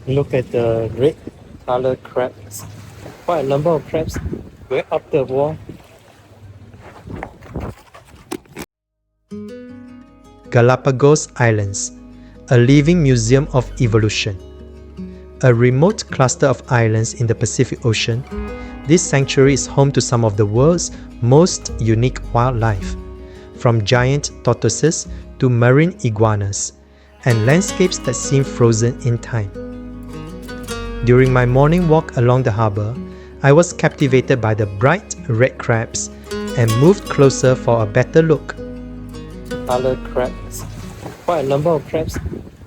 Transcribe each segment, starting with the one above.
Look at the red color crabs. Quite a number of crabs going up the wall. Galapagos Islands, a living museum of evolution. A remote cluster of islands in the Pacific Ocean, this sanctuary is home to some of the world's most unique wildlife, from giant tortoises to marine iguanas, and landscapes that seem frozen in time. During my morning walk along the harbor, I was captivated by the bright red crabs and moved closer for a better look. Color crabs. Quite a number of crabs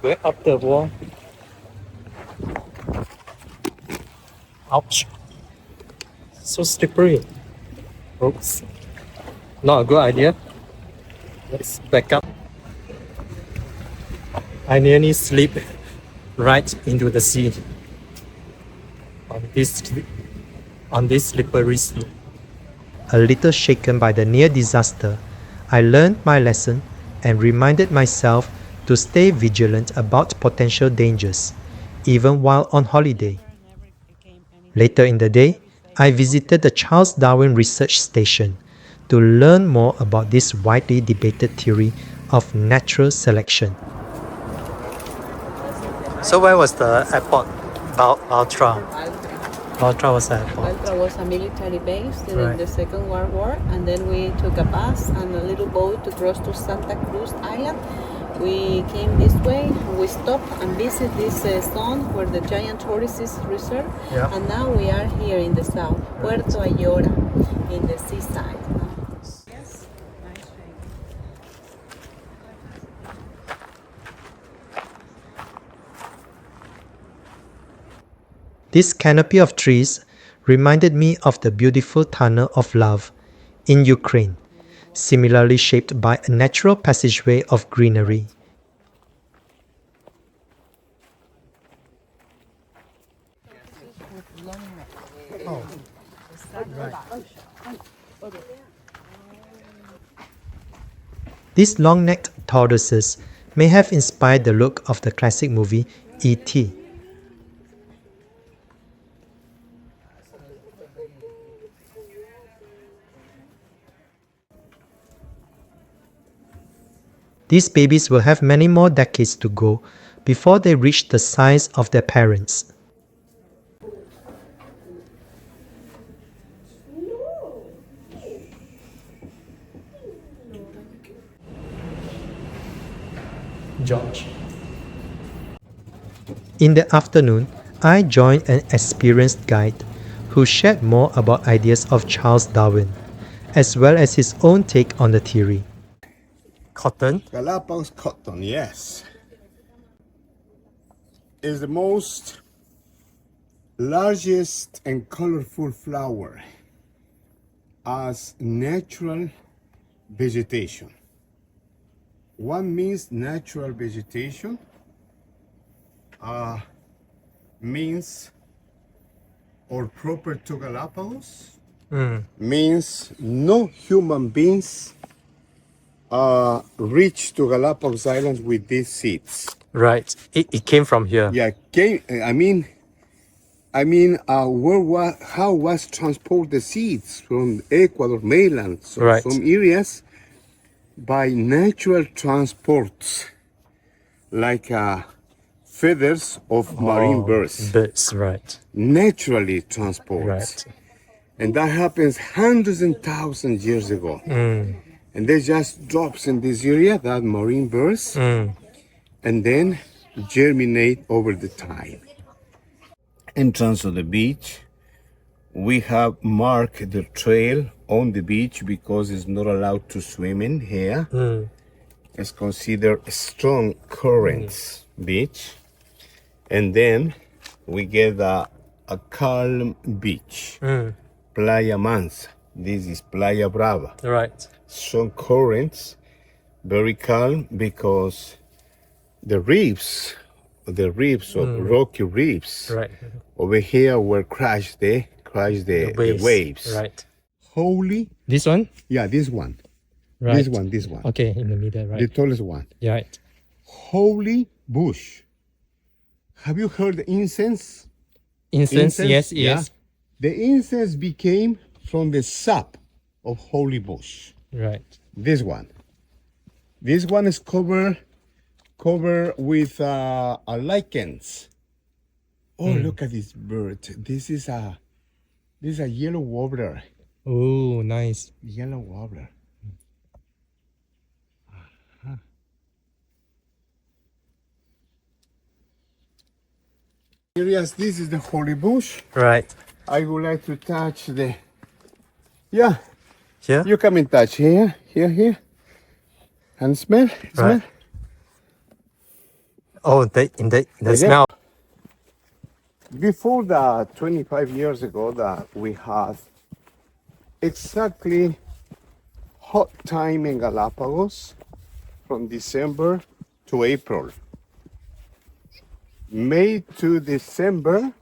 going up the wall. Ouch. So slippery. Oops. Not a good idea. Let's back up. I nearly slipped right into the sea on this slippery slope. A little shaken by the near disaster, I learned my lesson and reminded myself to stay vigilant about potential dangers, even while on holiday. Later in the day, I visited the Charles Darwin Research Station to learn more about this widely debated theory of natural selection. So where was the airport? Baltra. Baltra was the airport. Baltra was a military base during Right. the Second World War, and then we took a bus and a little boat to cross to Santa Cruz Island. We came this way, we stopped and visited this zone where the giant tortoise is reserved, Yeah. and now we are here in the south, Puerto Ayora, in the seaside. Yes, nice shape. This canopy of trees reminded me of the beautiful Tunnel of Love in Ukraine, similarly shaped by a natural passageway of greenery. These long-necked tortoises may have inspired the look of the classic movie E.T. These babies will have many more decades to go before they reach the size of their parents. George. In the afternoon, I joined an experienced guide who shared more about ideas of Charles Darwin, as well as his own take on the theory. Cotton. Galapagos cotton, yes, is the most largest and colorful flower as natural vegetation. What means natural vegetation? Means or proper to Galapagos means no human beings reach to Galapagos Islands with these seeds. Right. It came from here. Yeah, how was transport the seeds from Ecuador mainland, so Right. some areas by natural transports, like feathers of marine birds, Birds, right. naturally transports. Right. And that happens hundreds and thousands years ago. And they just drops in this area, that marine birds, and then germinate over the time. Entrance of the beach, we have marked the trail on the beach because it's not allowed to swim in here. It's considered a strong currents beach. And then we get a calm beach, Playa Mansa. This is Playa Brava. Right. Strong currents, very calm because the reefs of rocky reefs Right. over here were crashed the waves. Right. Holy, This one? yeah, this one, Right. this one, Okay, in the middle, right. the tallest one. Yeah, right. Holy bush, Have you heard the incense? Incense, yes, Yeah. yes. The incense became from the sap of holy bush. Right. This one. This one is covered with lichens. Oh, look at this bird. This is a yellow warbler. Oh, nice. Yellow warbler. Areas. This is the holy bush. Right. I would like to touch the. Yeah, Here? you come and touch here, and smell. Right. Oh, the Yep. smell. Before that, 25 years ago, that we had exactly hot time in Galapagos from December to April. May to December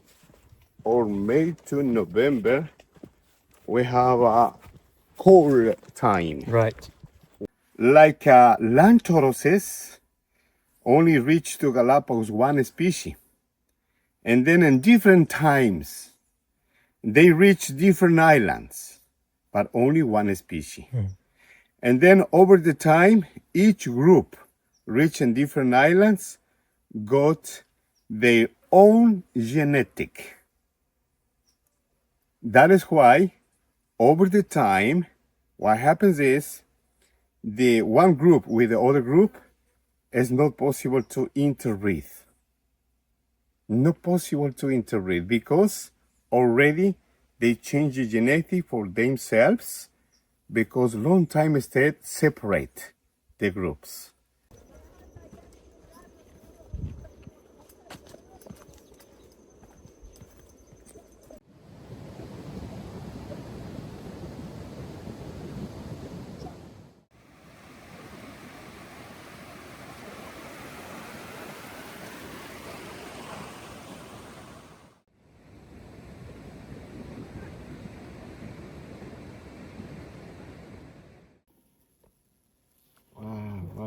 or May to November, we have a cold time. Right. Like land tortoises only reach to Galapagos one species. And then in different times, they reach different islands, but only one species. And then over the time, each group reaching different islands got their own genetic. That is why over the time, what happens is the one group with the other group is not possible to interbreed. Not possible to interbreed because already they change the genetic for themselves because long time instead separate the groups.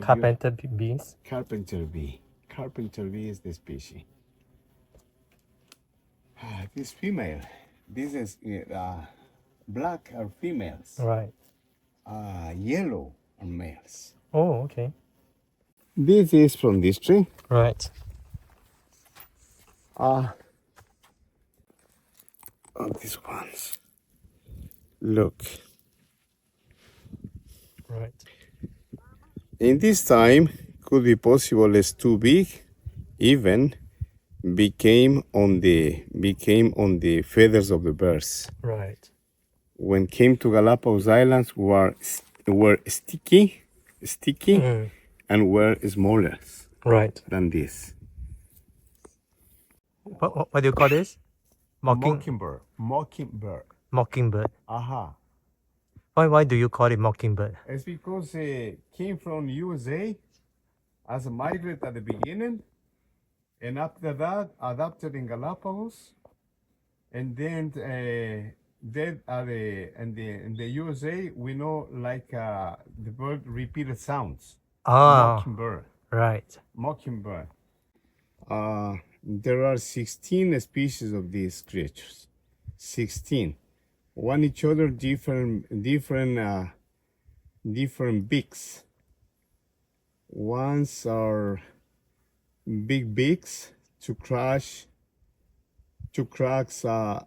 Carpenter beans. Carpenter bee. Carpenter bee is the species. This female, this is black are females, Right. yellow are males. Oh, okay. This is from this tree. Right. These ones. Look. Right. In this time, could be possible as too big, even became on the feathers of the birds. Right. When came to Galapagos Islands, were sticky, and were smaller Right. than this. What do you call this? Mockingbird. Mockingbird. Aha. Why do you call it mockingbird? It's because it came from USA as a migrant at the beginning, and after that adapted in Galapagos, and then in the USA we know like the bird repeated sounds. Mockingbird. Right. Mockingbird. There are 16 species of these creatures. 16. One each other different beaks. Ones are big beaks to crack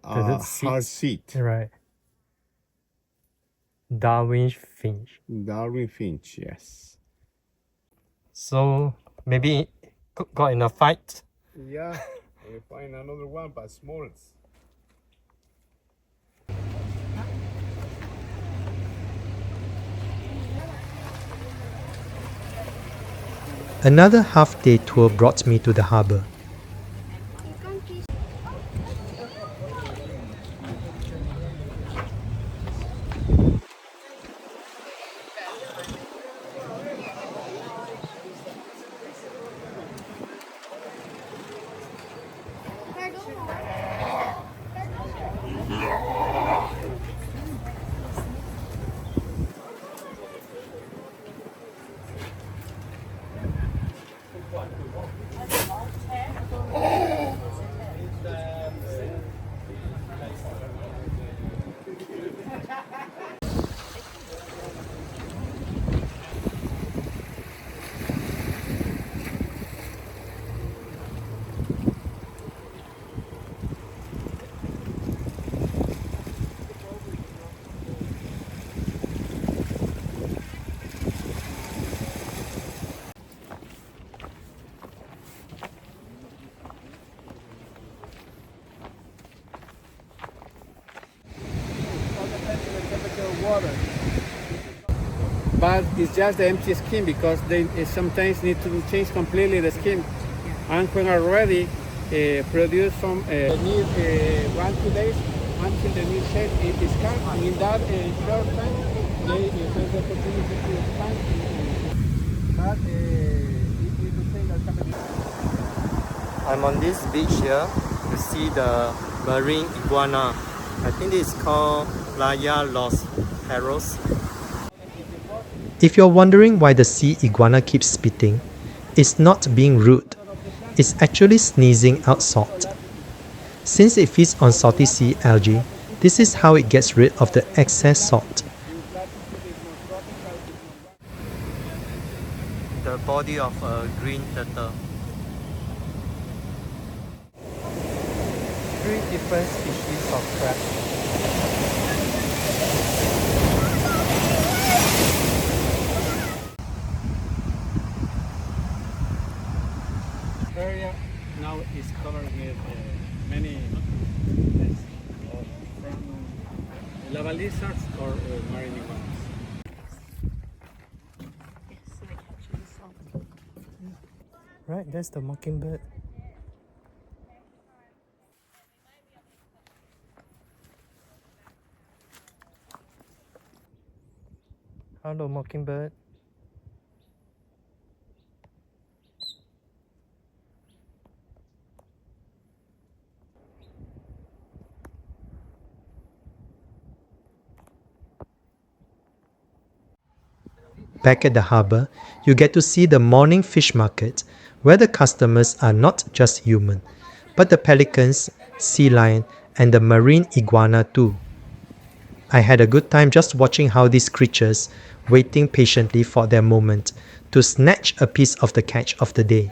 hard seat. Right. Darwin finch. Darwin finch, yes. So maybe got in a fight. Yeah, we find another one, but small. Another half-day tour brought me to the harbour. water. But it's just the empty skin because they sometimes need to change completely the skin. And when are ready, produce some need 1-2 days until the new shape is come. And in that short time, they have the opportunity to expand. But it is the same as happening. I'm on this beach here to see the marine iguana. I think this is called Playa Los Perros. If you're wondering why the sea iguana keeps spitting, it's not being rude. It's actually sneezing out salt. Since it feeds on salty sea algae, this is how it gets rid of the excess salt. The body of a green turtle. 3 different species of crab. Area now is covered with many from lava lizards or marine iguanas. Right, that's the mockingbird. Hello, mockingbird. Back at the harbour, you get to see the morning fish market, where the customers are not just human, but the pelicans, sea lion, and the marine iguana too. I had a good time just watching how these creatures waiting patiently for their moment to snatch a piece of the catch of the day.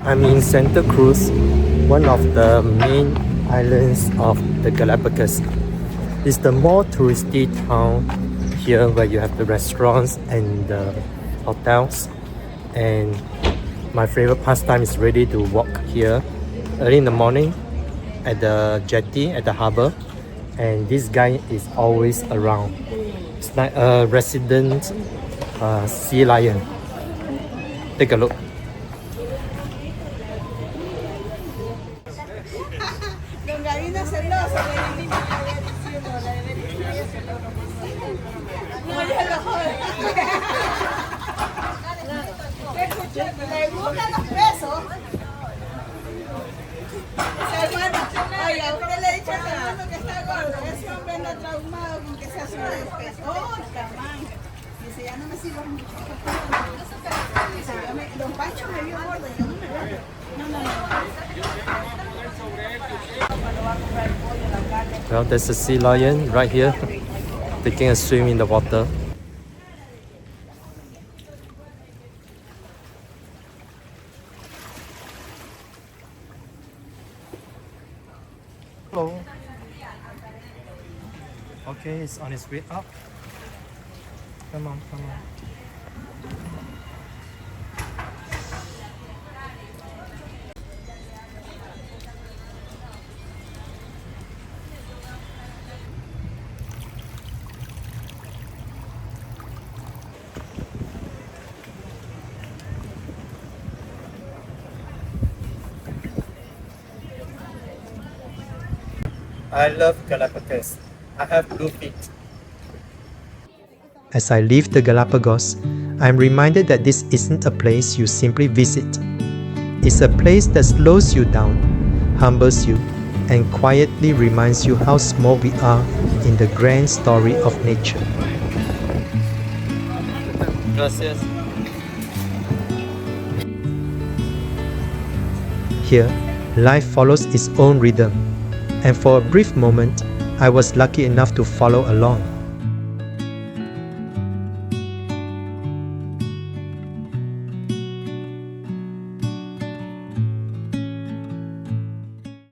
I'm in Santa Cruz, one of the main islands of the Galapagos. It's the more touristy town here where you have the restaurants and the hotels. And my favorite pastime is really to walk here early in the morning at the jetty, at the harbor. And this guy is always around. It's like a resident sea lion. Take a look. ¿Le gustan los besos? Oiga, usted le ha dicho a su hermano que está gordo. Ese hombre anda traumado con que sea subido de peso. Oh, camán. Dice, ya no me sigo mucho. Don Pancho me vio gordo y yo no me veo. No. Well, there's a sea lion right here taking a swim in the water. Hello. Okay, it's on its way up. Come on, come on. I love Galapagos. I have blue feet. As I leave the Galapagos, I'm reminded that this isn't a place you simply visit. It's a place that slows you down, humbles you, and quietly reminds you how small we are in the grand story of nature. Gracias. Here, life follows its own rhythm, and for a brief moment, I was lucky enough to follow along.